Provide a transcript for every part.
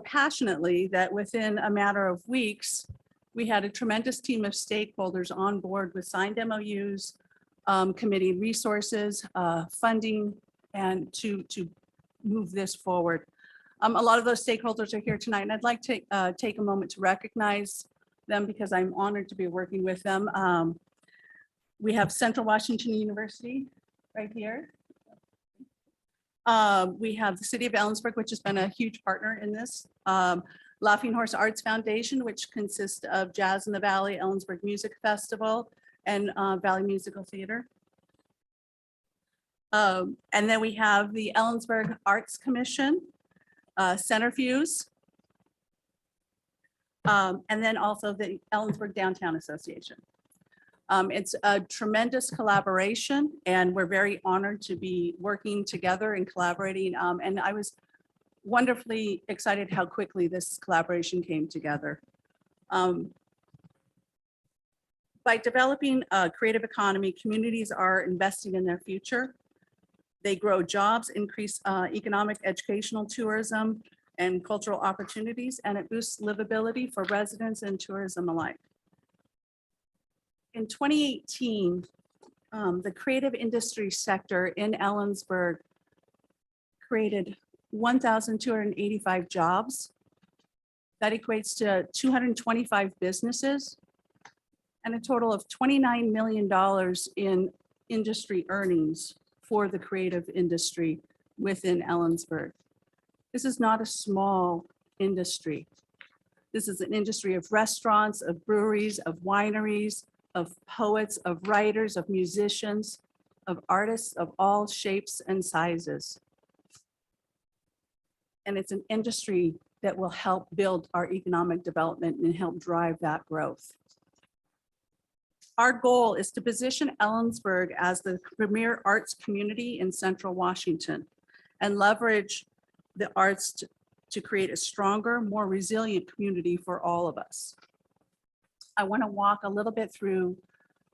passionately that within a matter of weeks, we had a tremendous team of stakeholders on board with signed MOUs, committee resources, funding, and to move this forward. A lot of those stakeholders are here tonight, and I'd like to take a moment to recognize them because I'm honored to be working with them. We have Central Washington University right here. We have the City of Ellensburg, which has been a huge partner in this. Laughing Horse Arts Foundation, which consists of Jazz in the Valley, Ellensburg Music Festival, and Valley Musical Theater. And then we have the Ellensburg Arts Commission, Centrifuge, and then also the Ellensburg Downtown Association. It's a tremendous collaboration, and we're very honored to be working together and collaborating. And I was wonderfully excited how quickly this collaboration came together. By developing a creative economy, communities are investing in their future. They grow jobs, increase economic, educational, tourism, and cultural opportunities, and it boosts livability for residents and tourism alike. In 2018, the creative industry sector in Ellensburg created 1,285 jobs. That equates to 225 businesses and a total of $29 million in industry earnings for the creative industry within Ellensburg. This is not a small industry. This is an industry of restaurants, of breweries, of wineries, of poets, of writers, of musicians, of artists of all shapes and sizes. And it's an industry that will help build our economic development and help drive that growth. Our goal is to position Ellensburg as the premier arts community in Central Washington and leverage the arts to create a stronger, more resilient community for all of us. I want to walk a little bit through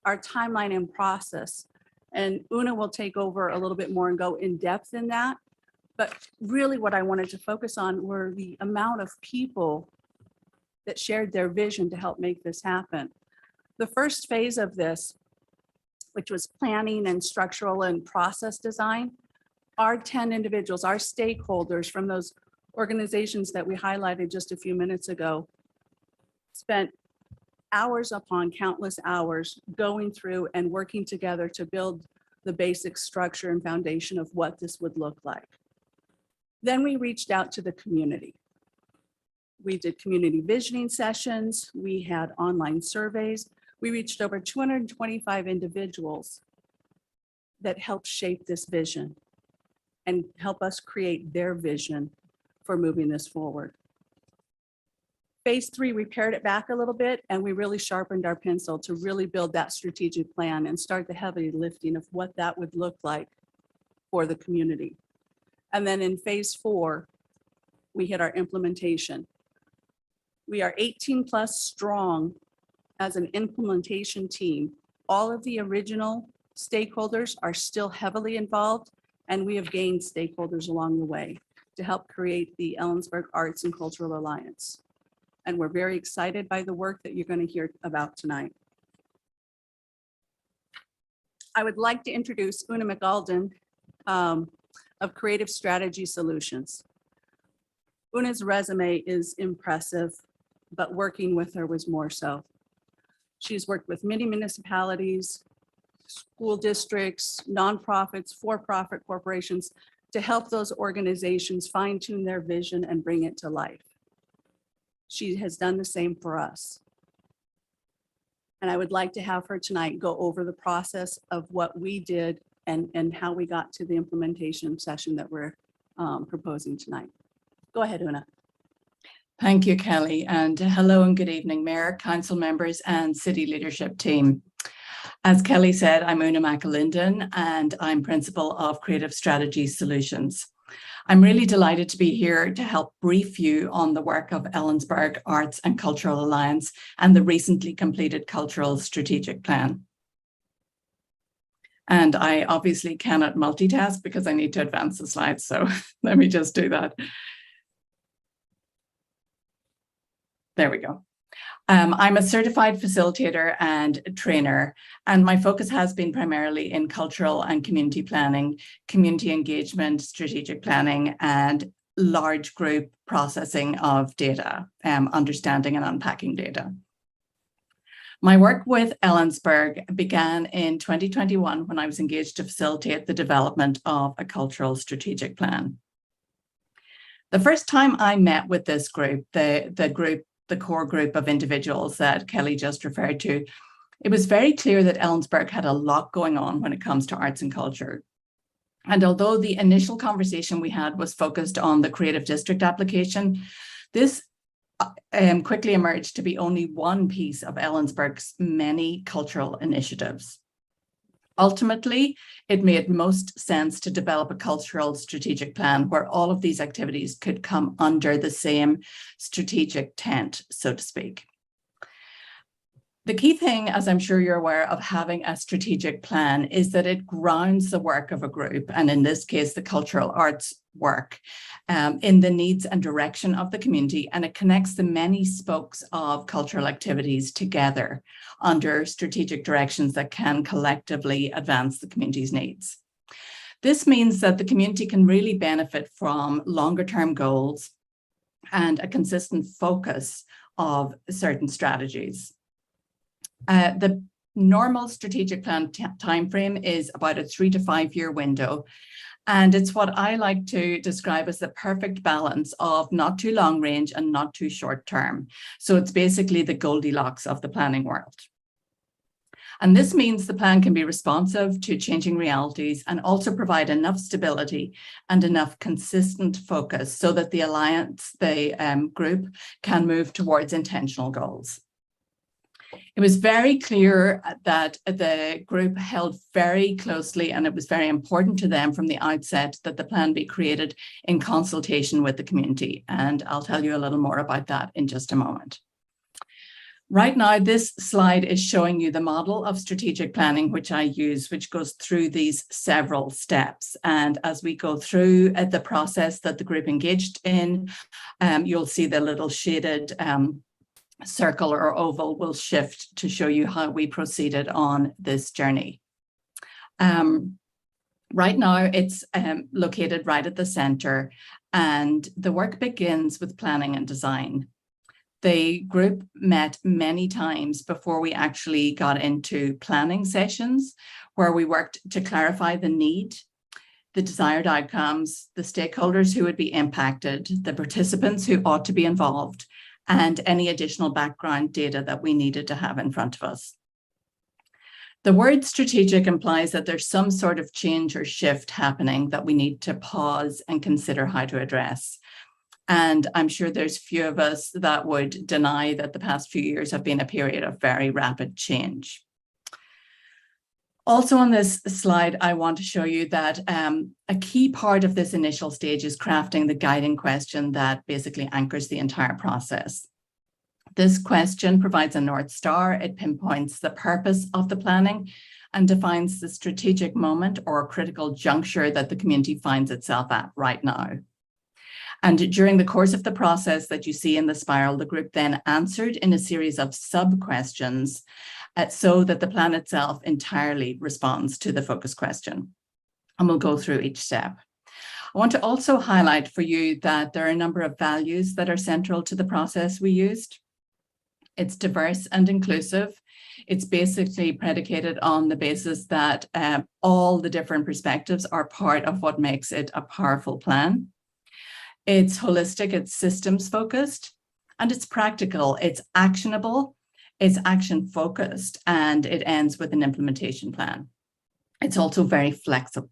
our timeline and process, and Una will take over a little bit more and go in depth in that. But really what I wanted to focus on were the amount of people that shared their vision to help make this happen. The first phase of this, which was planning and structural and process design, our 10 individuals, our stakeholders from those organizations that we highlighted just a few minutes ago, spent hours upon countless hours going through and working together to build the basic structure and foundation of what this would look like. Then we reached out to the community. We did community visioning sessions. We had online surveys. We reached over 225 individuals that helped shape this vision and help us create their vision for moving this forward. Phase 3, we pared it back a little bit and we really sharpened our pencil to really build that strategic plan and start the heavy lifting of what that would look like for the community. And then in phase 4, we hit our implementation. We are 18 plus strong as an implementation team. All of the original stakeholders are still heavily involved, and we have gained stakeholders along the way to help create the Ellensburg Arts and Cultural Alliance. And we're very excited by the work that you're going to hear about tonight. I would like to introduce Una McAlden of Creative Strategy Solutions. Una's resume is impressive, but working with her was more so. She's worked with many municipalities, school districts, nonprofits, for-profit corporations to help those organizations fine-tune their vision and bring it to life. She has done the same for us. And I would like to have her tonight go over the process of what we did and how we got to the implementation session that we're proposing tonight. Go ahead, Una. Thank you, Kelly, and hello and good evening, Mayor, Council members and City Leadership Team. As Kelly said, I'm Una McAlinden and I'm Principal of Creative Strategy Solutions. I'm really delighted to be here to help brief you on the work of Ellensburg Arts and Cultural Alliance and the recently completed Cultural Strategic Plan. And I obviously cannot multitask because I need to advance the slides, so let me just do that. There we go. I'm a certified facilitator and trainer, and my focus has been primarily in cultural and community planning, community engagement, strategic planning, and large group processing of data, understanding and unpacking data. My work with Ellensburg began in 2021 when I was engaged to facilitate the development of a cultural strategic plan. The first time I met with this group, the core group of individuals that Kelly just referred to, it was very clear that Ellensburg had a lot going on when it comes to arts and culture. And although the initial conversation we had was focused on the Creative District application, this quickly emerged to be only one piece of Ellensburg's many cultural initiatives. Ultimately, it made most sense to develop a cultural strategic plan where all of these activities could come under the same strategic tent, so to speak. The key thing, as I'm sure you're aware, of having a strategic plan is that it grounds the work of a group, and in this case, the cultural arts work, in the needs and direction of the community, and it connects the many spokes of cultural activities together under strategic directions that can collectively advance the community's needs. This means that the community can really benefit from longer-term goals and a consistent focus of certain strategies. The normal strategic plan timeframe is about a 3 to 5 year window. And it's what I like to describe as the perfect balance of not too long range and not too short term. So it's basically the Goldilocks of the planning world. And this means the plan can be responsive to changing realities and also provide enough stability and enough consistent focus so that the group can move towards intentional goals. It was very clear that the group held very closely, and it was very important to them from the outset that the plan be created in consultation with the community. And I'll tell you a little more about that in just a moment. Right now, this slide is showing you the model of strategic planning, which I use, which goes through these several steps. And as we go through the process that the group engaged in, you'll see the little shaded circle or oval will shift to show you how we proceeded on this journey. Right now, it's located right at the center, and the work begins with planning and design. The group met many times before we actually got into planning sessions, where we worked to clarify the need, the desired outcomes, the stakeholders who would be impacted, the participants who ought to be involved, and any additional background data that we needed to have in front of us. The word strategic implies that there's some sort of change or shift happening that we need to pause and consider how to address. And I'm sure there's few of us that would deny that the past few years have been a period of very rapid change. Also on this slide, I want to show you that a key part of this initial stage is crafting the guiding question that basically anchors the entire process. This question provides a North Star. It pinpoints the purpose of the planning and defines the strategic moment or critical juncture that the community finds itself at right now. And during the course of the process that you see in the spiral, the group then answered in a series of sub-questions so that the plan itself entirely responds to the focus question. And we'll go through each step. I want to also highlight for you that there are a number of values that are central to the process we used. It's diverse and inclusive. It's basically predicated on the basis that all the different perspectives are part of what makes it a powerful plan. It's holistic, it's systems focused, and it's practical, it's actionable, it's action focused, and it ends with an implementation plan. It's also very flexible.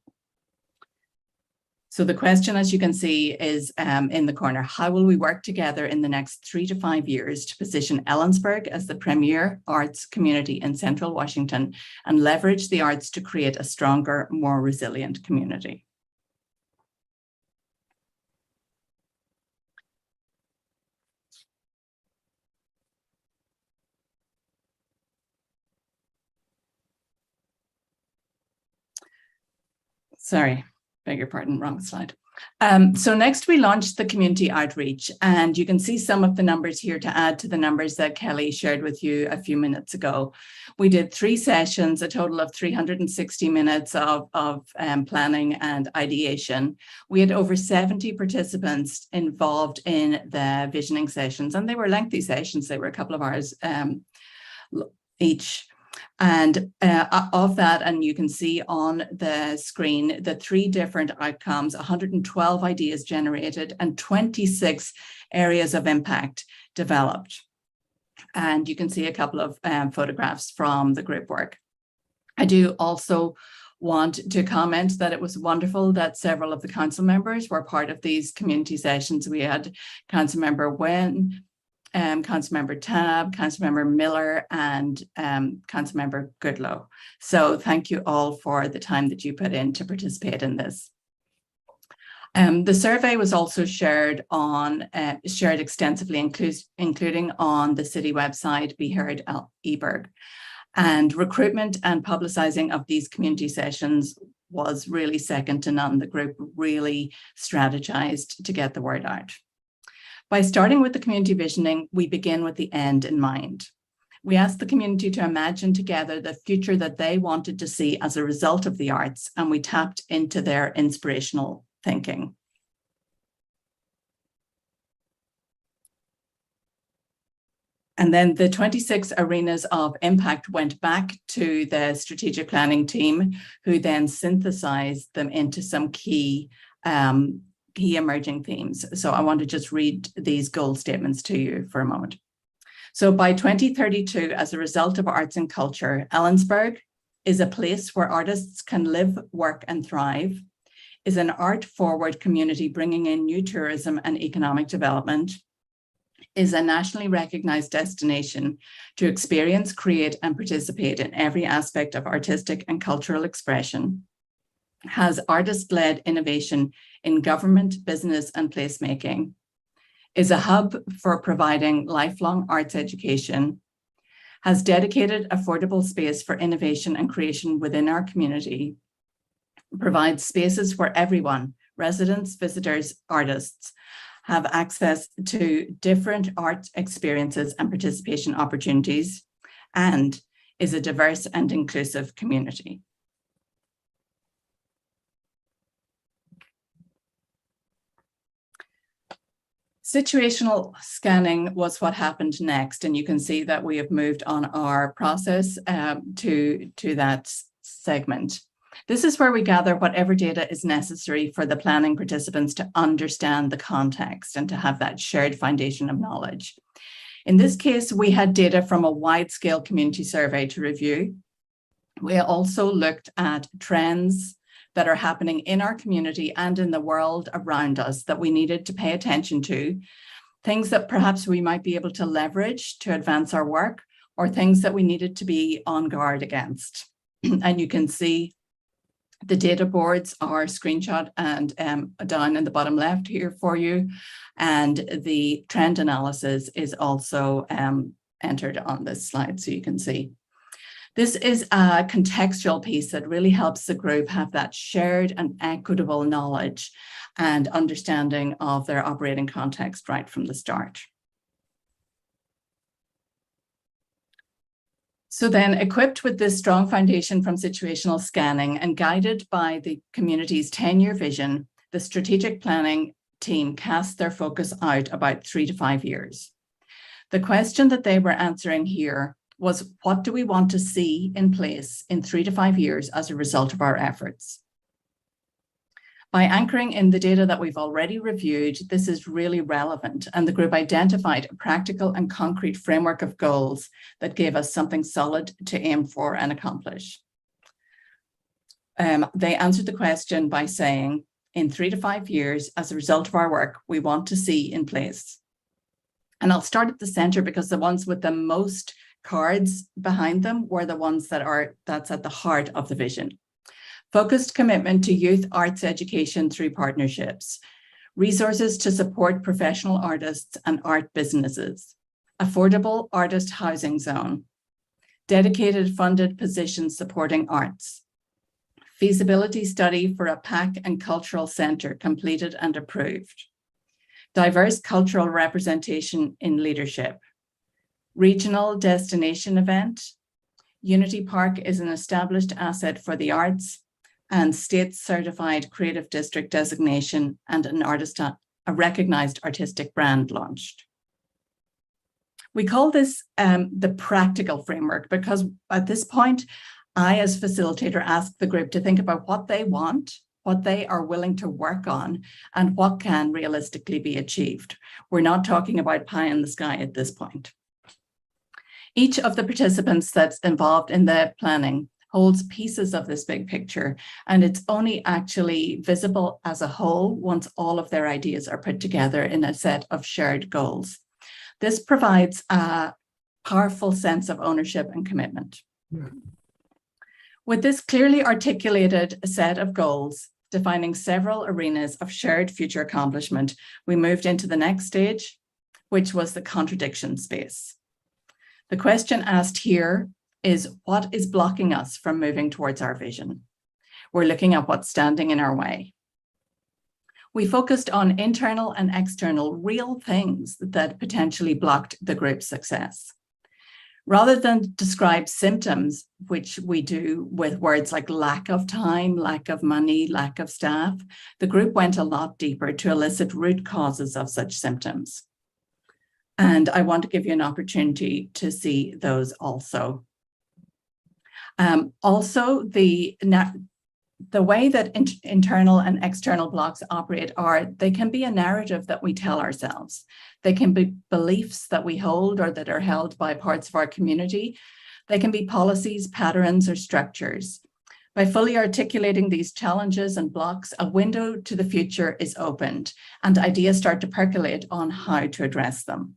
So the question, as you can see, is in the corner: how will we work together in the next 3 to 5 years to position Ellensburg as the premier arts community in Central Washington and leverage the arts to create a stronger, more resilient community? Sorry, beg your pardon, wrong slide. So next we launched the community outreach, and you can see some of the numbers here to add to the numbers that Kelly shared with you a few minutes ago. We did 3 sessions, a total of 360 minutes of planning and ideation. We had over 70 participants involved in the visioning sessions, and they were lengthy sessions. They were a couple of hours each. And of that, and you can see on the screen, the 3 different outcomes, 112 ideas generated and 26 areas of impact developed. And you can see a couple of photographs from the group work. I do also want to comment that it was wonderful that several of the council members were part of these community sessions. We had Councilmember Wen, Councilmember Tabb, Councilmember Miller, and Councilmember Goodlow. So thank you all for the time that you put in to participate in this. The survey was also shared extensively, including on the city website, Be Heard eBerg. And recruitment and publicizing of these community sessions was really second to none. The group really strategized to get the word out. By starting with the community visioning, we begin with the end in mind. We asked the community to imagine together the future that they wanted to see as a result of the arts, and we tapped into their inspirational thinking. And then the 26 arenas of impact went back to the strategic planning team, who then synthesized them into some key emerging themes. So I want to just read these goal statements to you for a moment. So by 2032, as a result of arts and culture, Ellensburg is a place where artists can live, work, and thrive, is an art-forward community bringing in new tourism and economic development, is a nationally recognized destination to experience, create, and participate in every aspect of artistic and cultural expression, has artist-led innovation in government, business, and placemaking, is a hub for providing lifelong arts education, has dedicated affordable space for innovation and creation within our community, provides spaces where everyone, residents, visitors, artists, have access to different art experiences and participation opportunities, and is a diverse and inclusive community. Situational scanning was what happened next, and you can see that we have moved on our process to that segment. This is where we gather whatever data is necessary for the planning participants to understand the context and to have that shared foundation of knowledge. In this case, we had data from a wide-scale community survey to review. We also looked at trends that are happening in our community and in the world around us that we needed to pay attention to, things that perhaps we might be able to leverage to advance our work, or things that we needed to be on guard against. And you can see the data boards are screenshot and down in the bottom left here for you. And the trend analysis is also entered on this slide, so you can see. This is a contextual piece that really helps the group have that shared and equitable knowledge and understanding of their operating context right from the start. So then, equipped with this strong foundation from situational scanning and guided by the community's 10-year vision, the strategic planning team cast their focus out about 3 to 5 years. The question that they were answering here was, what do we want to see in place in 3 to 5 years as a result of our efforts? By anchoring in the data that we've already reviewed, this is really relevant, and the group identified a practical and concrete framework of goals that gave us something solid to aim for and accomplish. They answered the question by saying, in 3 to 5 years, as a result of our work, we want to see in place. And I'll start at the center because the ones with the most cards behind them were the ones that's at the heart of the vision. Focused commitment to youth arts education through partnerships, resources to support professional artists and art businesses, affordable artist housing zone, dedicated funded positions supporting arts, Feasibility study for a PAC and cultural centre completed and approved. Diverse cultural representation in leadership. Regional destination event. Unity Park is an established asset for the arts, and state certified creative district designation and a recognized artistic brand launched. We call this the practical framework because at this point, I as facilitator ask the group to think about what they want, what they are willing to work on, and what can realistically be achieved. We're not talking about pie in the sky at this point. Each of the participants that's involved in the planning holds pieces of this big picture, and it's only actually visible as a whole once all of their ideas are put together in a set of shared goals. This provides a powerful sense of ownership and commitment. With this clearly articulated set of goals, defining several arenas of shared future accomplishment, we moved into the next stage, which was the contradiction space. The question asked here is, what is blocking us from moving towards our vision? We're looking at what's standing in our way. We focused on internal and external real things that potentially blocked the group's success. Rather than describe symptoms, which we do with words like lack of time, lack of money, lack of staff, the group went a lot deeper to elicit root causes of such symptoms. And I want to give you an opportunity to see those also. Also, the way that internal and external blocks operate they can be a narrative that we tell ourselves. They can be beliefs that we hold or that are held by parts of our community. They can be policies, patterns, or structures. By fully articulating these challenges and blocks, a window to the future is opened and ideas start to percolate on how to address them.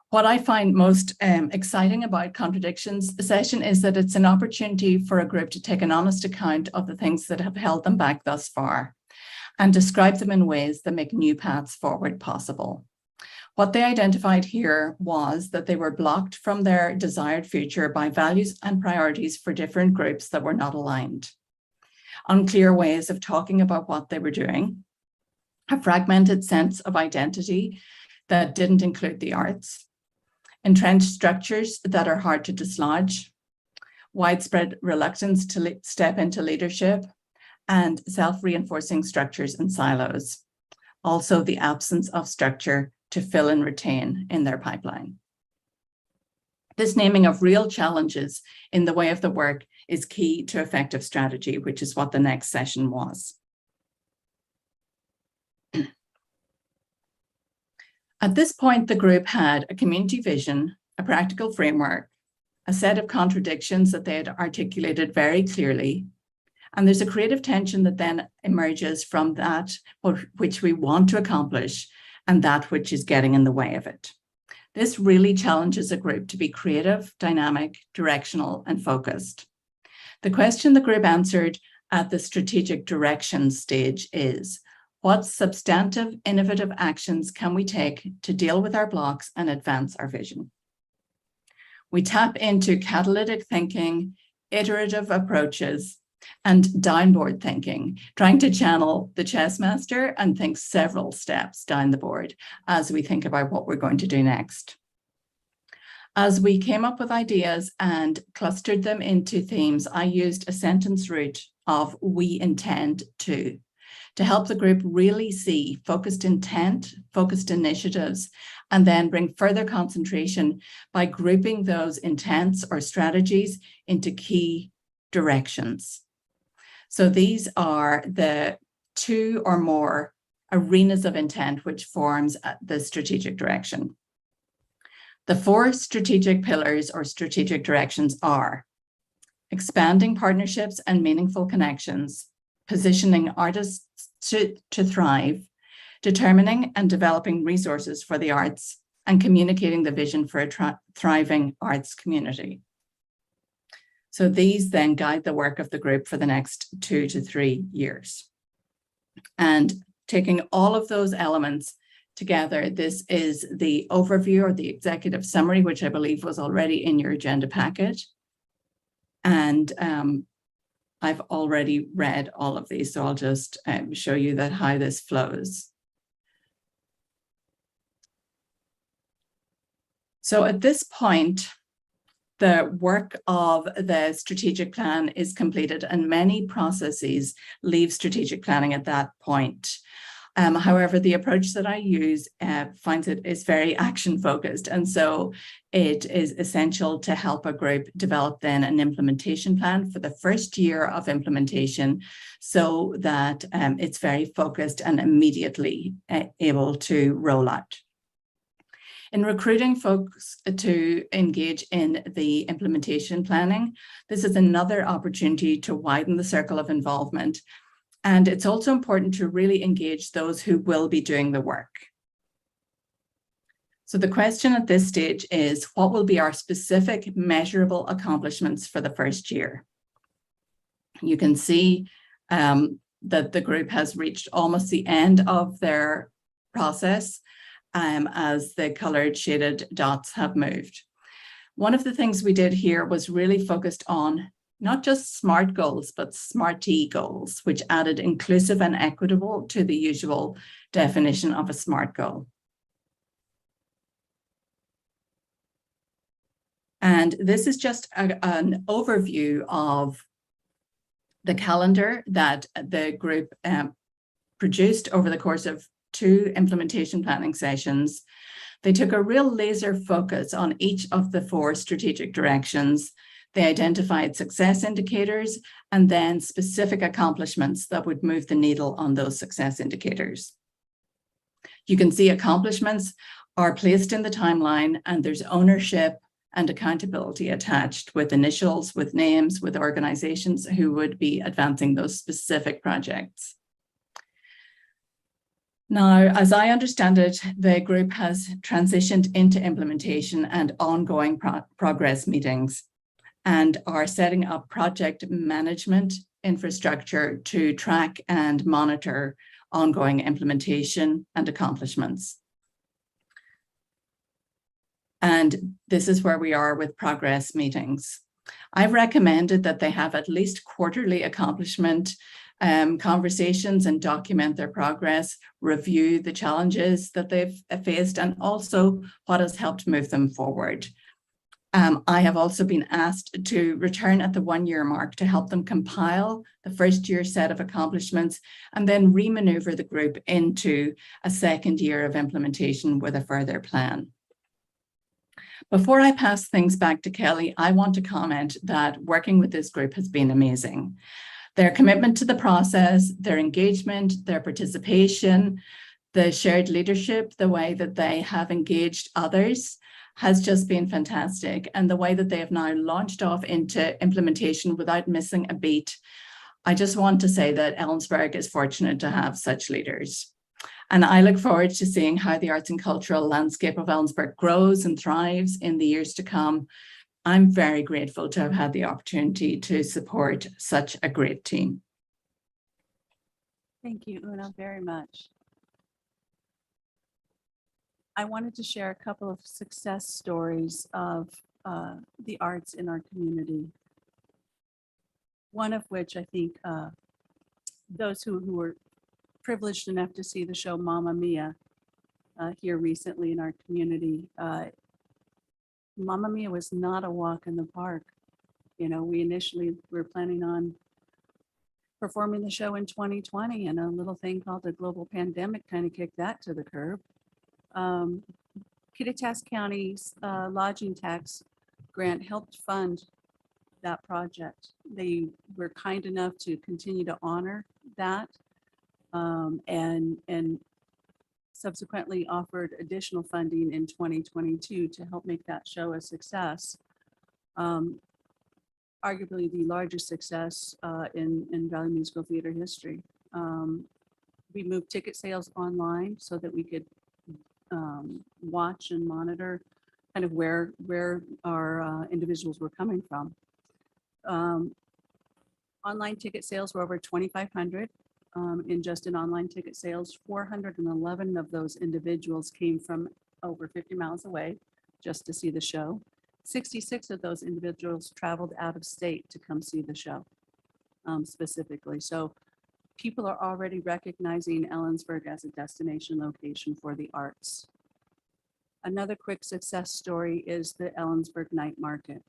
What I find most exciting about Contradictions session is that it's an opportunity for a group to take an honest account of the things that have held them back thus far and describe them in ways that make new paths forward possible. What they identified here was that they were blocked from their desired future by values and priorities for different groups that were not aligned. Unclear ways of talking about what they were doing, a fragmented sense of identity that didn't include the arts, entrenched structures that are hard to dislodge, widespread reluctance to step into leadership, and self-reinforcing structures and silos. Also, the absence of structure to fill and retain in their pipeline. This naming of real challenges in the way of the work is key to effective strategy, which is what the next session was. At this point, the group had a community vision, a practical framework, a set of contradictions that they had articulated very clearly. And there's a creative tension that then emerges from that which we want to accomplish and that which is getting in the way of it. This really challenges a group to be creative, dynamic, directional, and focused. The question the group answered at the strategic direction stage is, what substantive, innovative actions can we take to deal with our blocks and advance our vision? We tap into catalytic thinking, iterative approaches, and downboard thinking, trying to channel the chess master and think several steps down the board as we think about what we're going to do next. As we came up with ideas and clustered them into themes, I used a sentence root of "we intend to help the group really see focused intent, focused initiatives, and then bring further concentration by grouping those intents or strategies into key directions. So these are the 2 or more arenas of intent which forms the strategic direction. The 4 strategic pillars or strategic directions are expanding partnerships and meaningful connections, positioning artists to thrive, determining and developing resources for the arts, and communicating the vision for a thriving arts community. So these then guide the work of the group for the next 2 to 3 years. And taking all of those elements together, this is the overview or the executive summary, which I believe was already in your agenda packet. And I've already read all of these, so I'll just show you that how this flows. So at this point, the work of the strategic plan is completed, and many processes leave strategic planning at that point. However, the approach that I use finds it is very action focused. And so it is essential to help a group develop then an implementation plan for the first year of implementation, so that it's very focused and immediately able to roll out. In recruiting folks to engage in the implementation planning, this is another opportunity to widen the circle of involvement. And it's also important to really engage those who will be doing the work. So the question at this stage is, what will be our specific measurable accomplishments for the first year? You can see that the group has reached almost the end of their process as the colored shaded dots have moved. One of the things we did here was really focused on not just SMART goals, but SMART-E goals, which added inclusive and equitable to the usual definition of a SMART goal. And this is just an overview of the calendar that the group produced over the course of 2 implementation planning sessions. They took a real laser focus on each of the 4 strategic directions. They identified success indicators and then specific accomplishments that would move the needle on those success indicators. You can see accomplishments are placed in the timeline, and there's ownership and accountability attached with initials, with names, with organizations who would be advancing those specific projects. Now, as I understand it, the group has transitioned into implementation and ongoing progress meetings, and are setting up project management infrastructure to track and monitor ongoing implementation and accomplishments. And this is where we are with progress meetings. I've recommended that they have at least quarterly accomplishment conversations and document their progress, review the challenges that they've faced, and also what has helped move them forward. I have also been asked to return at the 1-year mark to help them compile the first year set of accomplishments and then remaneuver the group into a second year of implementation with a further plan. Before I pass things back to Kelly, I want to comment that working with this group has been amazing. Their commitment to the process, their engagement, their participation, the shared leadership, the way that they have engaged others has just been fantastic. And the way that they have now launched off into implementation without missing a beat. I just want to say that Ellensburg is fortunate to have such leaders. And I look forward to seeing how the arts and cultural landscape of Ellensburg grows and thrives in the years to come. I'm very grateful to have had the opportunity to support such a great team. Thank you, Una, very much. I wanted to share a couple of success stories of the arts in our community. One of which I think those who were privileged enough to see the show Mamma Mia here recently in our community. Mamma Mia was not a walk in the park. You know, we initially were planning on performing the show in 2020, and a little thing called the global pandemic kind of kicked that to the curb. Kittitas County's lodging tax grant helped fund that project. They were kind enough to continue to honor that and subsequently offered additional funding in 2022 to help make that show a success. Arguably the largest success in Valley Musical Theater history. We moved ticket sales online so that we could watch and monitor kind of where our individuals were coming from. Online ticket sales were over 2,500 in online ticket sales. 411 of those individuals came from over 50 miles away just to see the show. 66 of those individuals traveled out of state to come see the show. specifically. So people are already recognizing Ellensburg as a destination location for the arts. Another quick success story is the Ellensburg Night Market.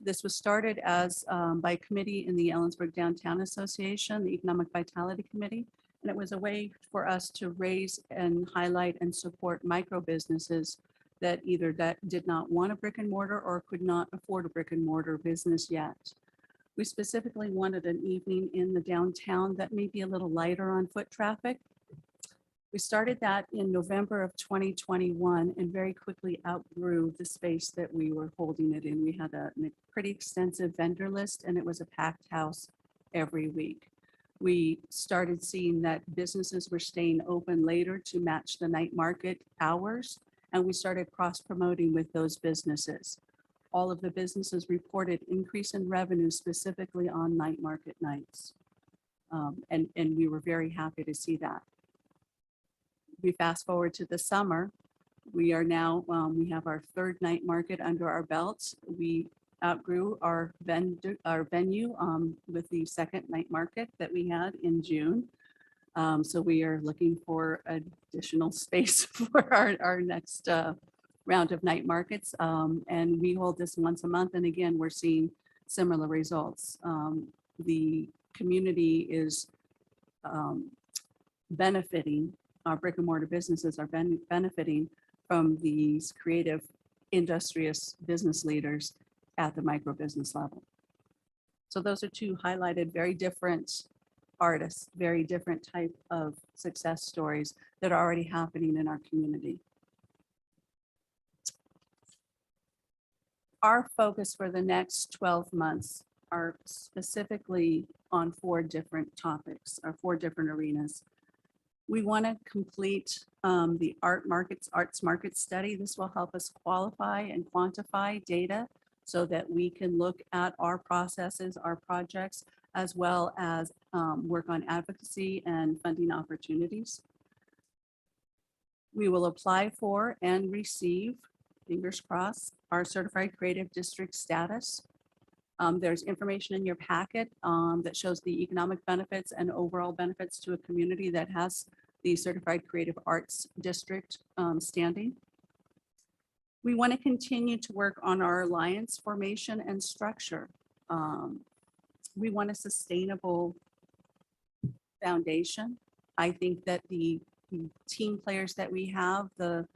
This was started as by a committee in the Ellensburg Downtown Association, the Economic Vitality Committee, and it was a way for us to raise and highlight and support micro businesses that either did not want a brick and mortar or could not afford a brick and mortar business yet. We specifically wanted an evening in the downtown that may be a little lighter on foot traffic. We started that in November of 2021 and very quickly outgrew the space that we were holding it in. We had a pretty extensive vendor list and it was a packed house every week. We started seeing that businesses were staying open later to match the night market hours, and we started cross-promoting with those businesses. All of the businesses reported increase in revenue specifically on night market nights. And we were very happy to see that. We fast forward to the summer. We are now, we have our third night market under our belts. We outgrew our venue with the second night market that we had in June. So we are looking for additional space for our next round of night markets. And we hold this once a month. And again, we're seeing similar results. The community is benefiting, our brick and mortar businesses are benefiting from these creative, industrious business leaders at the micro business level. So those are two highlighted very different artists, very different type of success stories that are already happening in our community. Our focus for the next 12 months are specifically on 4 different topics or 4 different arenas. We want to complete the arts market study. This will help us qualify and quantify data so that we can look at our processes, our projects, as well as work on advocacy and funding opportunities. We will apply for and receive, fingers crossed, our Certified Creative District status. There's information in your packet that shows the economic benefits and overall benefits to a community that has the Certified Creative Arts District standing. We want to continue to work on our alliance formation and structure. We want a sustainable foundation. I think that the team players that we have, the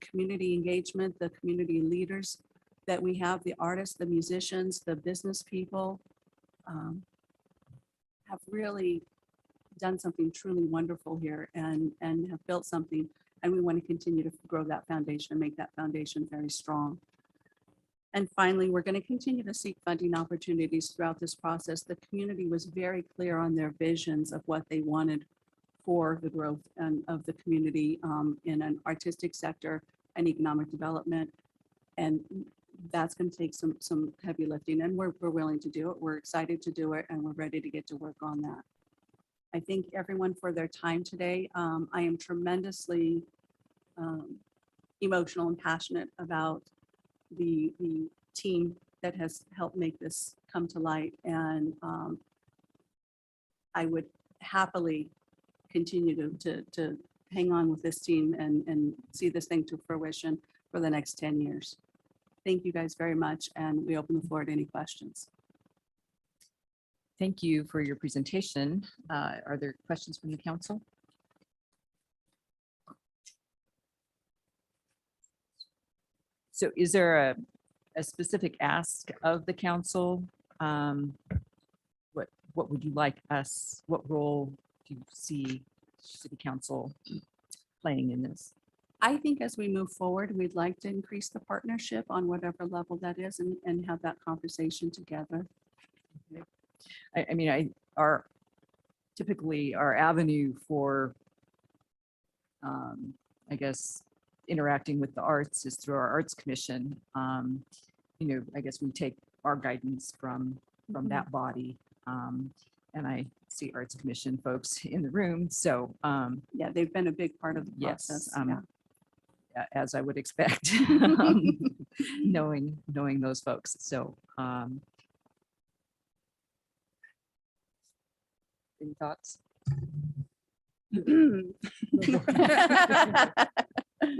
community engagement, the community leaders that we have, the artists, the musicians, the business people, have really done something truly wonderful here and have built something. And we want to continue to grow that foundation and make that foundation very strong. And finally, we're going to continue to seek funding opportunities throughout this process. The community was very clear on their visions of what they wanted for the growth of the community in an artistic sector and economic development. And that's going to take some heavy lifting, and we're willing to do it. We're excited to do it, and we're ready to get to work on that. I thank everyone for their time today. I am tremendously emotional and passionate about the team that has helped make this come to light, and I would happily continue to hang on with this team and see this thing to fruition for the next 10 years. Thank you guys very much, and we open the floor to any questions. Thank you for your presentation. Are there questions from the council? So is there a specific ask of the council? What would you like us, what role do you see city council playing in this? I think as we move forward, we'd like to increase the partnership on whatever level that is and have that conversation together. I mean, typically our avenue for, I guess, interacting with the arts is through our Arts Commission. You know, I guess we take our guidance from that body. And I see Arts Commission folks in the room. So yeah, they've been a big part of the process. Yes, as I would expect, knowing those folks. So Any thoughts? No,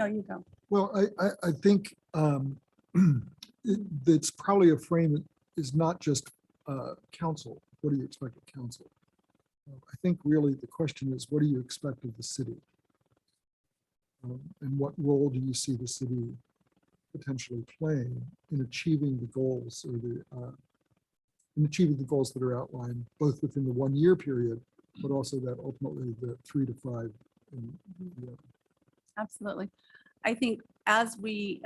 you go. Well, I think it's probably a frame that is not just council. What do you expect of council? I think really the question is, what do you expect of the city? And what role do you see the city potentially playing in achieving the goals or in achieving the goals that are outlined both within the 1 year period, but also that ultimately the 3 to 5. Absolutely. I think as we,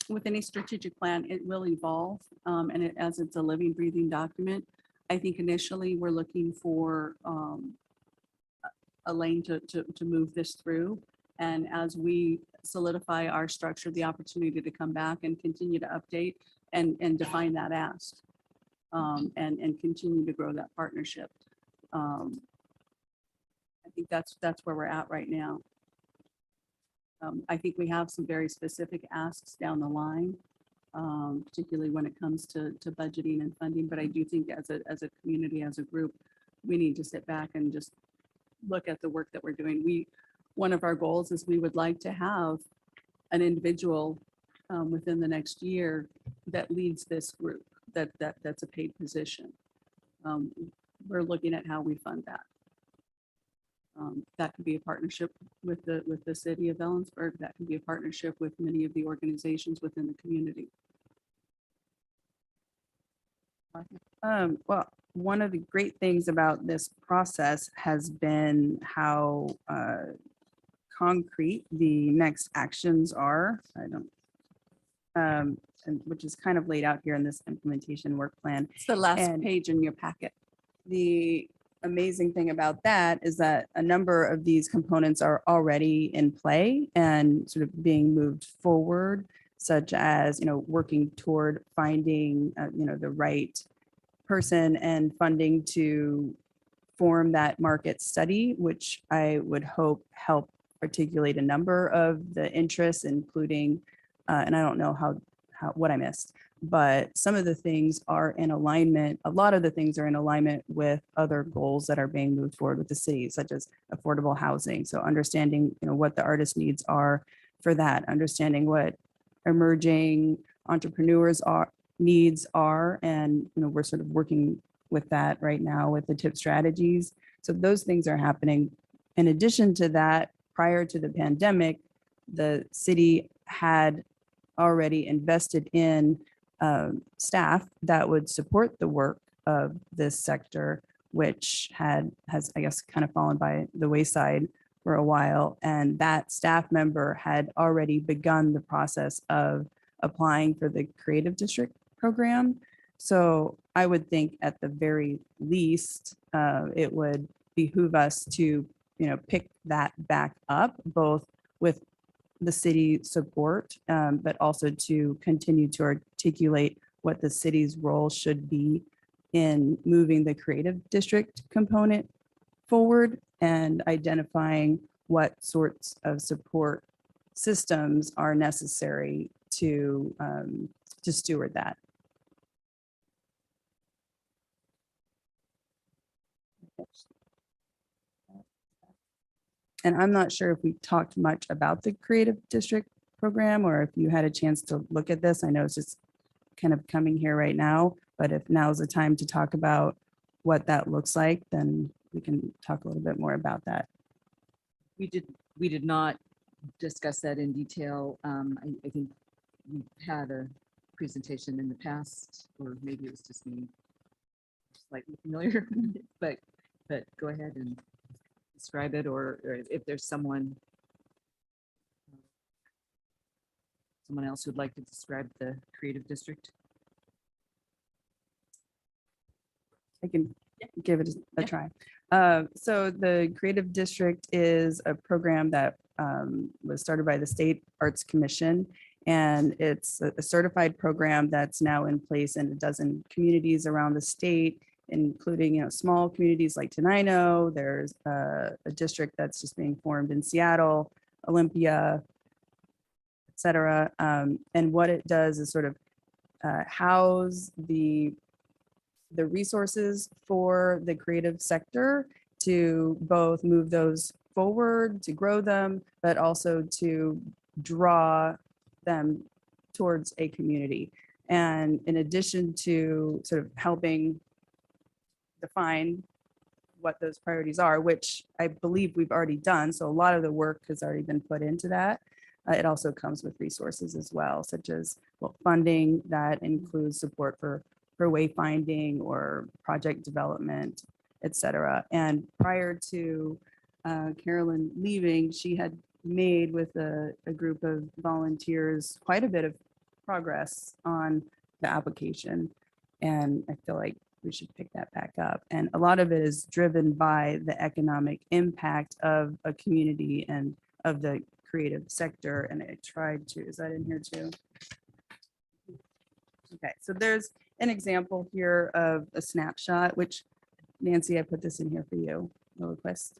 with any strategic plan, it will evolve. And as it's a living, breathing document, I think initially we're looking for a lane to move this through. And as we solidify our structure, the opportunity to come back and continue to update and define that ask and continue to grow that partnership. I think that's where we're at right now. I think we have some very specific asks down the line, particularly when it comes to budgeting and funding. But I do think as a community, as a group, we need to sit back and just look at the work that we're doing. One of our goals is we would like to have an individual within the next year that leads this group, that's a paid position. We're looking at how we fund that. That could be a partnership with the city of Ellensburg. That can be a partnership with many of the organizations within the community. Well, one of the great things about this process has been how concrete the next actions are. And which is kind of laid out here in this implementation work plan. It's the last And- page in your packet. The amazing thing about that is that a number of these components are already in play and sort of being moved forward, such as, working toward finding, the right person and funding to form that market study, which I would hope help articulate a number of the interests, including, and I don't know how what I missed, but some of the things are in alignment. A lot of the things are in alignment with other goals that are being moved forward with the city, such as affordable housing. So understanding, what the artist needs are for that, understanding what emerging entrepreneurs needs are, and we're sort of working with that right now with the TIP strategies. So those things are happening. In addition to that, prior to the pandemic, the city had already invested in staff that would support the work of this sector, which has, I guess, kind of fallen by the wayside for a while. And that staff member had already begun the process of applying for the Creative District program. So I would think at the very least, it would behoove us to, pick that back up, both with the city support, but also to continue to articulate what the city's role should be in moving the creative district component forward and identifying what sorts of support systems are necessary to steward that. And I'm not sure if we talked much about the Creative District program or if you had a chance to look at this. I know it's just kind of coming here right now, but if now's the time to talk about what that looks like, then we can talk a little bit more about that. We did not discuss that in detail. I think we had a presentation in the past, or maybe it was just me slightly familiar, but go ahead and describe it, or if there's someone else who'd like to describe the Creative District. I can give it a try. So the Creative District is a program that was started by the State Arts Commission, and it's a certified program that's now in place in a dozen communities around the state, including small communities like Tenino. There's a district that's just being formed in Seattle, Olympia, et cetera. And what it does is sort of house the the resources for the creative sector to both move those forward, to grow them, but also to draw them towards a community. And in addition to sort of helping define what those priorities are, which I believe we've already done. So a lot of the work has already been put into that. It also comes with resources as well, such as funding that includes support for wayfinding or project development, et cetera. And prior to Carolyn leaving, she had made with a group of volunteers quite a bit of progress on the application. And I feel like we should pick that back up. And a lot of it is driven by the economic impact of a community and of the creative sector. And I tried to, is that in here too? Okay, so there's an example here of a snapshot, which Nancy, I put this in here for you, Lillquist.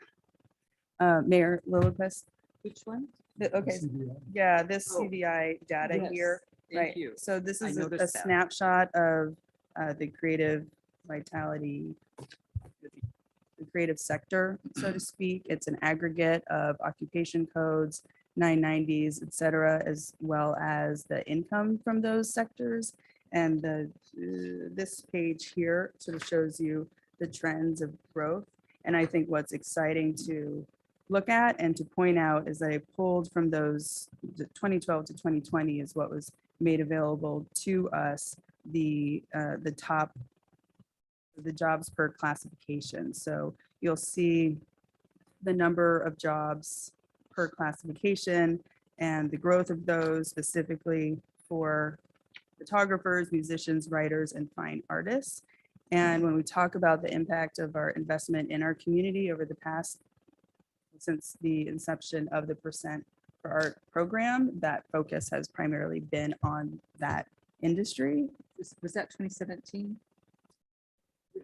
Mayor Lillquist. Which one? Okay, CBI. yeah, this Oh, CVI data yes. here. Thank Right. you. So this I is a noticed that. snapshot of the creative vitality, the creative sector, so to speak. It's an aggregate of occupation codes, 990s, et cetera, as well as the income from those sectors. And this page here sort of shows you the trends of growth. And I think what's exciting to look at and to point out is that I pulled from those, the 2012 to 2020 is what was made available to us, the top, the jobs per classification. So you'll see the number of jobs per classification and the growth of those specifically for photographers, musicians, writers, and fine artists. And when we talk about the impact of our investment in our community over the past, since the inception of the Percent for Art program, that focus has primarily been on that industry. Was that 2017?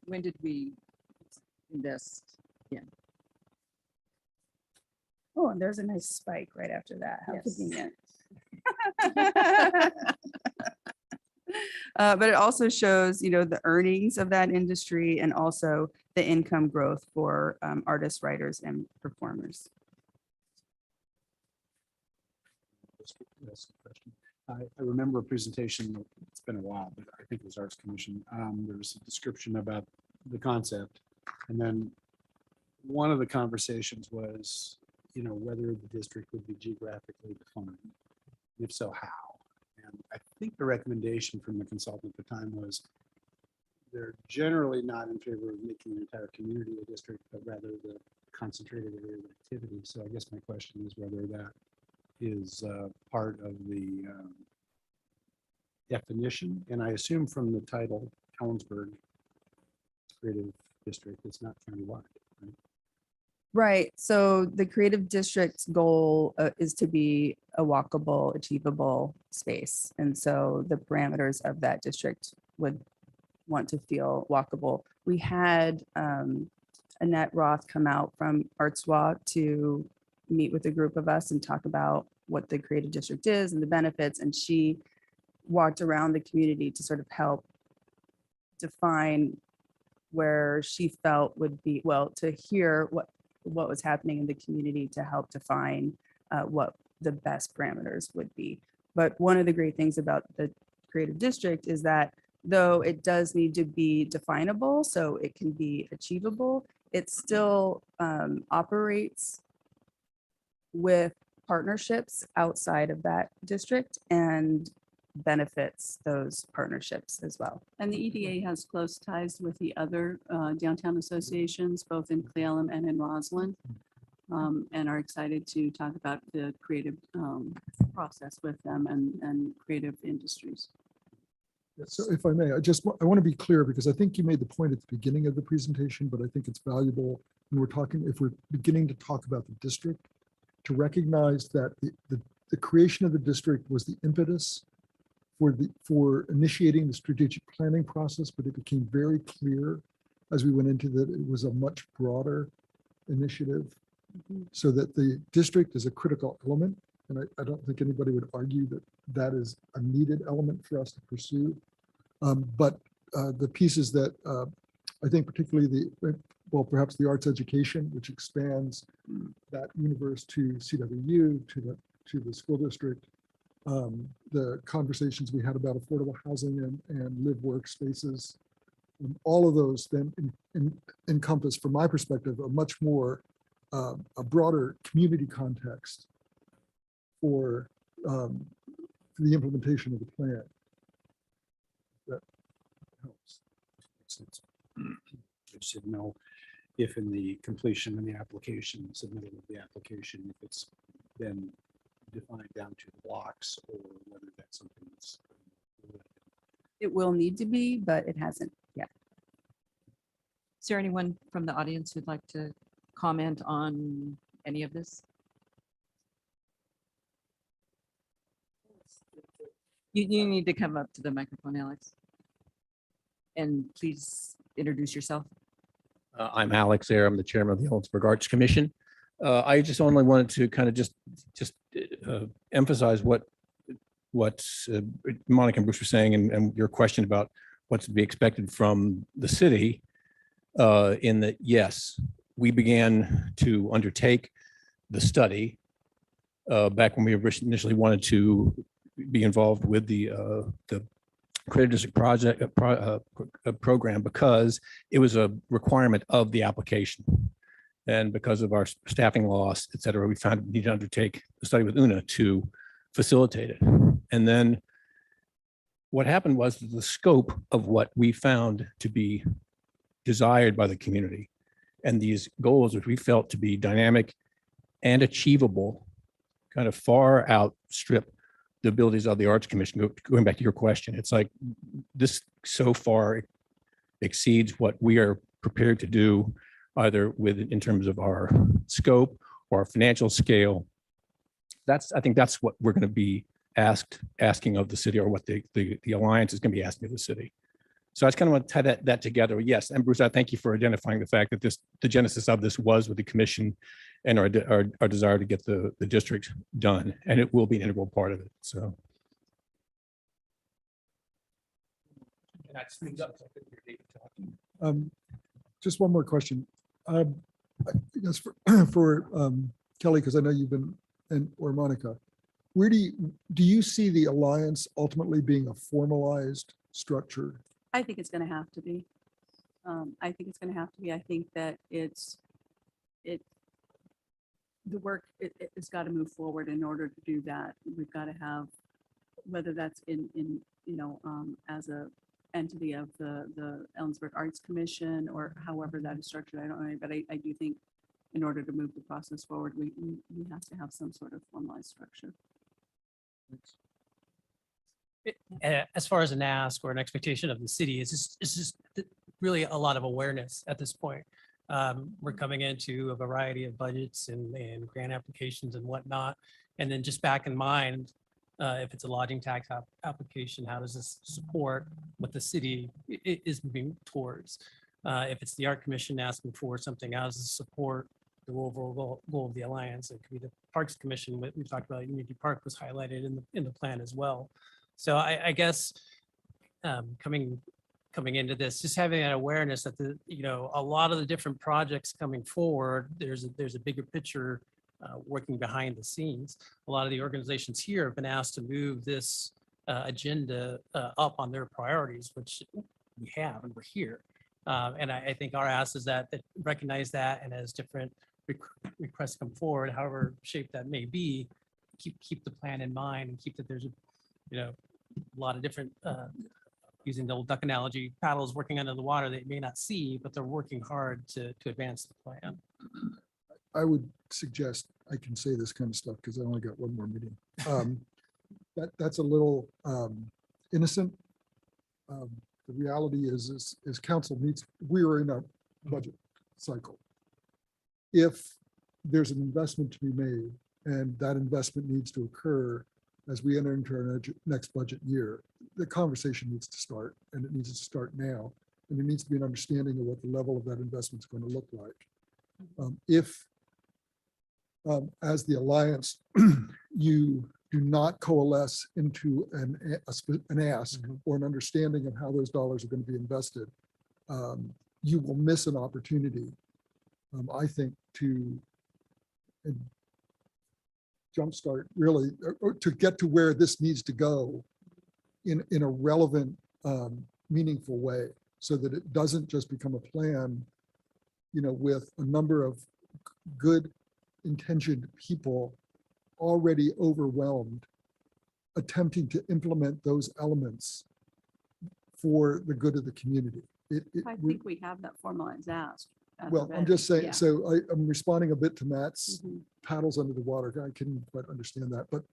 When did we invest in? Oh, and there's a nice spike right after that. How Yes. convenient. But it also shows, the earnings of that industry and also the income growth for artists, writers, and performers. Yes, question. I remember a presentation, it's been a while, but I think it was Arts Commission. There was a description about the concept. And then one of the conversations was, whether the district would be geographically defined. If so, how? And I think the recommendation from the consultant at the time was they're generally not in favor of making the entire community a district, but rather the concentrated area of activity. So I guess my question is whether that is part of the definition. And I assume from the title, Ellensburg Creative District, it's not countywide. Right? Right. So the creative district's goal is to be a walkable, achievable space. And so the parameters of that district would want to feel walkable. We had Annette Roth come out from Arts Walk to meet with a group of us and talk about what the creative district is and the benefits. And she walked around the community to sort of help define where she felt would be, to hear what was happening in the community to help define what the best parameters would be. But one of the great things about the creative district is that though it does need to be definable, so it can be achievable, it still operates with partnerships outside of that district and benefits those partnerships as well. And the EDA has close ties with the other downtown associations, both in Cle Elum and in Roslyn, and are excited to talk about the creative process with them and creative industries. Yeah, so if I may, I want to be clear because I think you made the point at the beginning of the presentation, but I think it's valuable when if we're beginning to talk about the district, to recognize that the creation of the district was the impetus for initiating the strategic planning process, but it became very clear as we went into that it was a much broader initiative, so that the district is a critical element. And I don't think anybody would argue that that is a needed element for us to pursue. But the pieces that I think particularly well, perhaps the arts education, which expands that universe to CWU, to the school district, the conversations we had about affordable housing and live work spaces, all of those then encompass, from my perspective, a much more a broader community context for the implementation of the plan. That helps. Makes sense. I just didn't know if in the completion and the application, submittal of the application, if it's been defined down to the blocks or whether that's something that's. It will need to be, but it hasn't yet. Is there anyone from the audience who'd like to comment on any of this? You need to come up to the microphone, Alex. And please introduce yourself. I'm Alex Ayer. I'm the chairman of the Ellensburg Arts Commission. I just only wanted to kind of just emphasize what Monica and Bruce were saying, and your question about what's to be expected from the city. In that, yes, we began to undertake the study back when we initially wanted to be involved with the Creative District project program, because it was a requirement of the application. And because of our staffing loss, et cetera, we found we need to undertake the study with UNA to facilitate it. And then what happened was the scope of what we found to be desired by the community and these goals, which we felt to be dynamic and achievable, kind of far outstrip the abilities of the Arts Commission. Going back to your question, it's like this so far exceeds what we are prepared to do, either in terms of our scope or our financial scale. I think that's what we're going to be asking of the city, or what the Alliance is going to be asking of the city. So I just kind of want to tie that together. Yes, and Bruce, I thank you for identifying the fact that the genesis of this was with the commission and our desire to get the district done, and it will be an integral part of it. So. Just one more question. I guess for Kelly, because I know you've been, or Monica, where do you see the Alliance ultimately being a formalized structure? I think it's going to have to be. I think it's going to have to be. I think that the work, it's got to move forward. In order to do that, we've got to have, whether that's as a entity of the Ellensburg Arts Commission, or however that is structured, I don't know, but I do think in order to move the process forward, we have to have some sort of formalized structure. As far as an ask or an expectation of the city, it's just really a lot of awareness at this point. We're coming into a variety of budgets and grant applications and whatnot. And then just back in mind, if it's a lodging tax application, how does this support what the city is moving towards? If it's the Art Commission asking for something, how does this support the overall goal of the Alliance? It could be the Parks Commission. We talked about Unity Park was highlighted in the plan as well. So I guess coming into this, just having that awareness that a lot of the different projects coming forward, there's a bigger picture working behind the scenes. A lot of the organizations here have been asked to move this agenda up on their priorities, which we have, and we're here. And I think our ask is that recognize that, and as different requests come forward, however shape that may be, keep the plan in mind, and keep that there's a lot of different, using the old duck analogy, paddles working under the water that you may not see, but they're working hard to advance the plan. I would suggest, I can say this kind of stuff because I only got one more meeting. That's a little innocent. The reality is council meets, we're in a budget cycle. If there's an investment to be made, and that investment needs to occur as we enter into our next budget year, the conversation needs to start, and it needs to start now. And there needs to be an understanding of what the level of that investment is going to look like. If, as the Alliance, you do not coalesce into an ask or an understanding of how those dollars are going to be invested, you will miss an opportunity, I think, to jumpstart really, or to get to where this needs to go in a relevant, meaningful way, so that it doesn't just become a plan, with a number of good intentioned people already overwhelmed, attempting to implement those elements for the good of the community. I think we have that formalized ask. Well, I'm just saying, Yeah. so I'm responding a bit to Matt's Mhm. paddles under the water. I couldn't quite understand that, but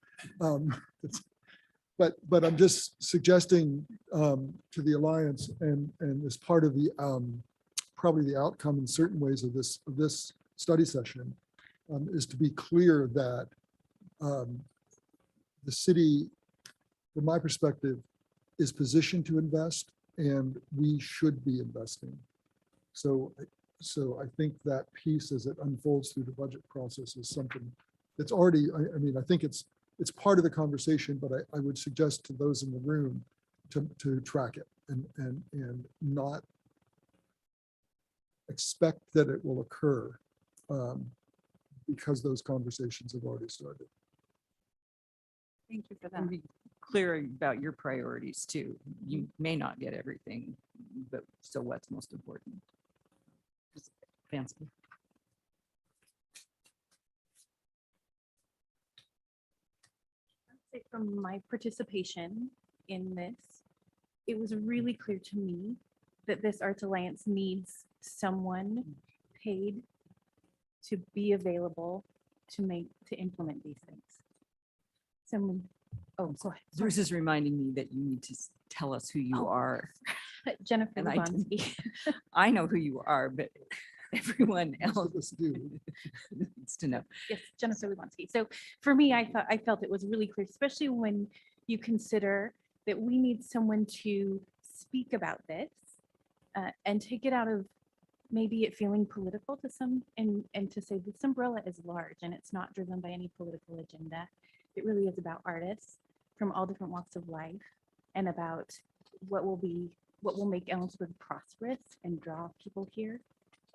but I'm just suggesting to the Alliance and as part of the probably the outcome in certain ways of this study session is to be clear that the city, from my perspective, is positioned to invest, and we should be investing. So I think that piece, as it unfolds through the budget process, is something that's already, I mean, I think it's part of the conversation, but I would suggest to those in the room to track it and not expect that it will occur because those conversations have already started. Thank you for that. And be clear about your priorities too. You may not get everything, but so what's most important? Fanciful. Say from my participation in this, it was really clear to me that this Arts Alliance needs someone paid to be available to implement these things. Someone, oh, go ahead. Bruce is reminding me that you need to tell us who you Oh. are. Jennifer And I didn't- Lebonsky. I know who you are, but everyone Most else of us do. needs to know. Yes, Jennifer Lebonsky. So for me, I felt it was really clear, especially when you consider that we need someone to speak about this and take it out of maybe it feeling political to some and to say this umbrella is large and it's not driven by any political agenda. It really is about artists from all different walks of life and about what will make Ellensburg prosperous and draw people here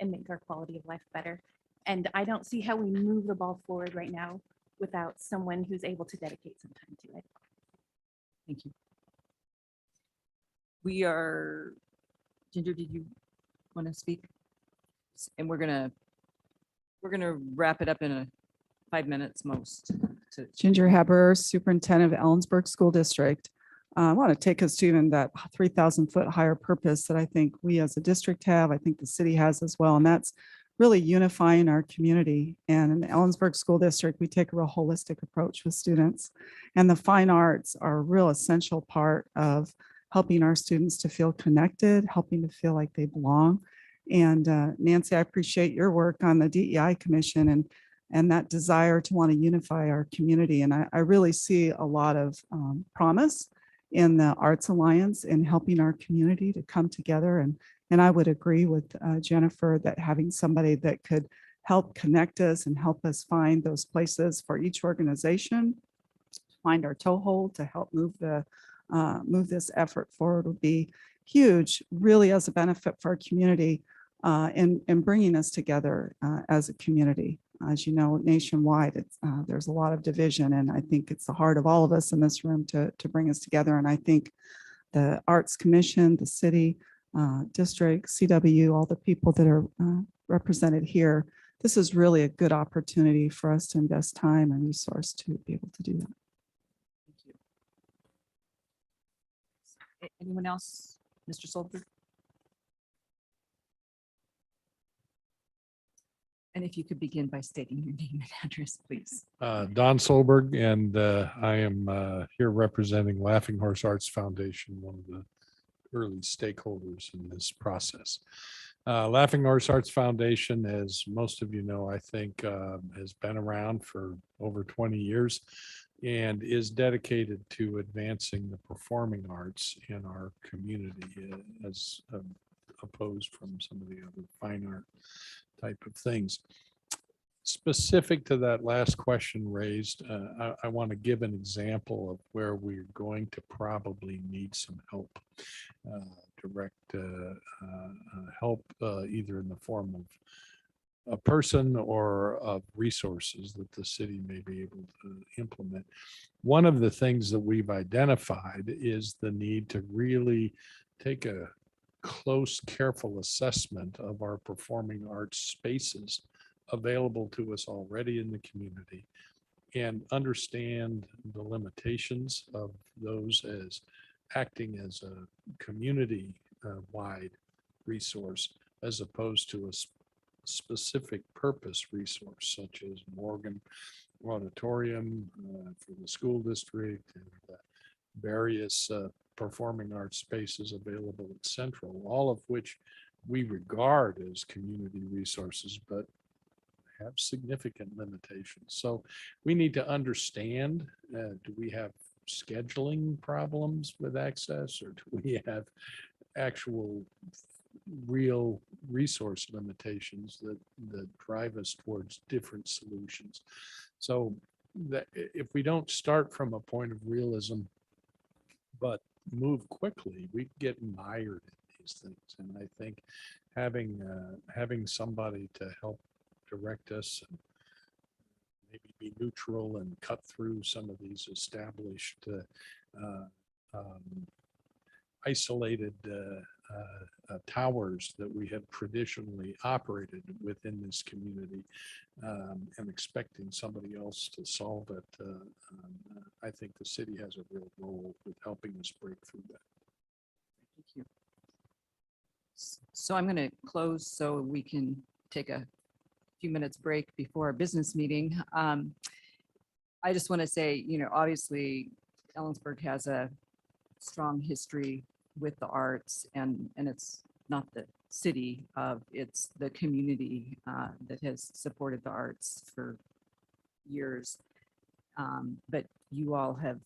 and make our quality of life better. And I don't see how we move the ball forward right now without someone who's able to dedicate some time to it. Thank you. We are, Ginger, did you want to speak? And we're gonna wrap it up in 5 minutes most. Ginger Haber, Superintendent of Ellensburg School District. I want to take us to even that 3,000-foot higher purpose that I think we as a district have, I think the city has as well, and that's really unifying our community. And in the Ellensburg School District, we take a real holistic approach with students. And the fine arts are a real essential part of helping our students to feel connected, helping to feel like they belong. And Nancy, I appreciate your work on the DEI Commission and that desire to want to unify our community. And I really see a lot of promise in the Arts Alliance in helping our community to come together. And I would agree with Jennifer that having somebody that could help connect us and help us find those places for each organization, find our toehold to help move this effort forward would be huge, really as a benefit for our community in bringing us together as a community. As you know, nationwide, there's a lot of division, and I think it's the heart of all of us in this room to bring us together. And I think the Arts Commission, the city, district, CW, all the people that are represented here, this is really a good opportunity for us to invest time and resource to be able to do that. Thank you. Anyone else? Mr. Solberg? And if you could begin by stating your name and address, please. Don Solberg, and I am here representing Laughing Horse Arts Foundation, one of the early stakeholders in this process. Laughing Horse Arts Foundation, as most of you know, I think has been around for over 20 years and is dedicated to advancing the performing arts in our community as opposed from some of the other fine art type of things. Specific to that last question raised, I want to give an example of where we're going to probably need some help. Direct help either in the form of a person or of resources that the city may be able to implement. One of the things that we've identified is the need to really take a close, careful assessment of our performing arts spaces available to us already in the community and understand the limitations of those as acting as a community wide resource as opposed to a specific purpose resource such as Morgan Auditorium for the school district and various performing arts spaces available at Central, all of which we regard as community resources, but have significant limitations. So we need to understand, do we have scheduling problems with access, or do we have actual real resource limitations that drive us towards different solutions? So that if we don't start from a point of realism, but move quickly, we get mired in these things. And I think having somebody to help direct us and maybe be neutral and cut through some of these established isolated towers that we have traditionally operated within this community and expecting somebody else to solve it. I think the city has a real role with helping us break through that. Thank you. So I'm going to close so we can take a few minutes break before our business meeting. I just want to say, obviously Ellensburg has a strong history with the arts, and it's not the city it's the community that has supported the arts for years. But you all have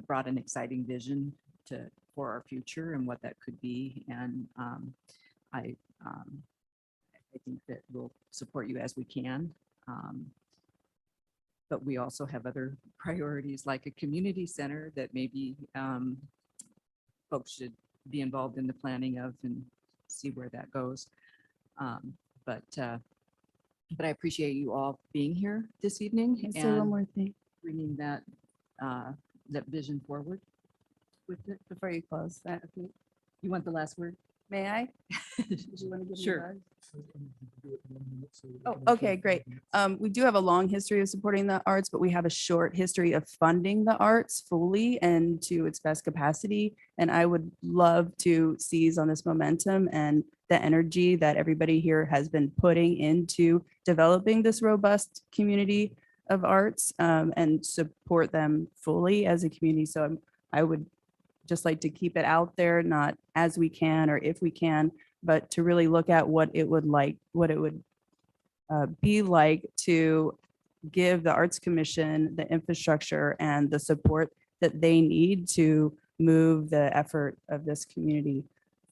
brought an exciting vision for our future and what that could be. And I think that we'll support you as we can. But we also have other priorities like a community center that maybe folks should be involved in the planning of and see where that goes. But I appreciate you all being here this evening Can I say one and more thing bringing that vision forward with it. before you close? You want the last word? May I? Did you want to give me Sure. yours? Oh, okay, great. We do have a long history of supporting the arts, but we have a short history of funding the arts fully and to its best capacity. And I would love to seize on this momentum and the energy that everybody here has been putting into developing this robust community of arts and support them fully as a community. So I would just like to keep it out there, not as we can or if we can, but to really look at what it would be like to give the Arts Commission the infrastructure and the support that they need to move the effort of this community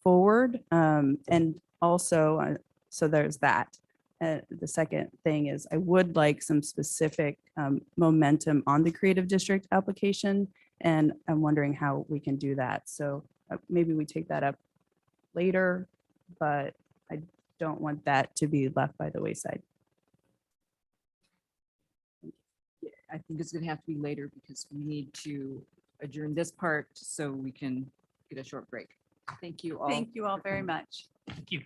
forward. And also, so there's that. The second thing is I would like some specific momentum on the Creative District application, and I'm wondering how we can do that. So maybe we take that up later, but I don't want that to be left by the wayside. Yeah, I think it's going to have to be later because we need to adjourn this part so we can get a short break. Thank you all. Thank you all very much. Thank you.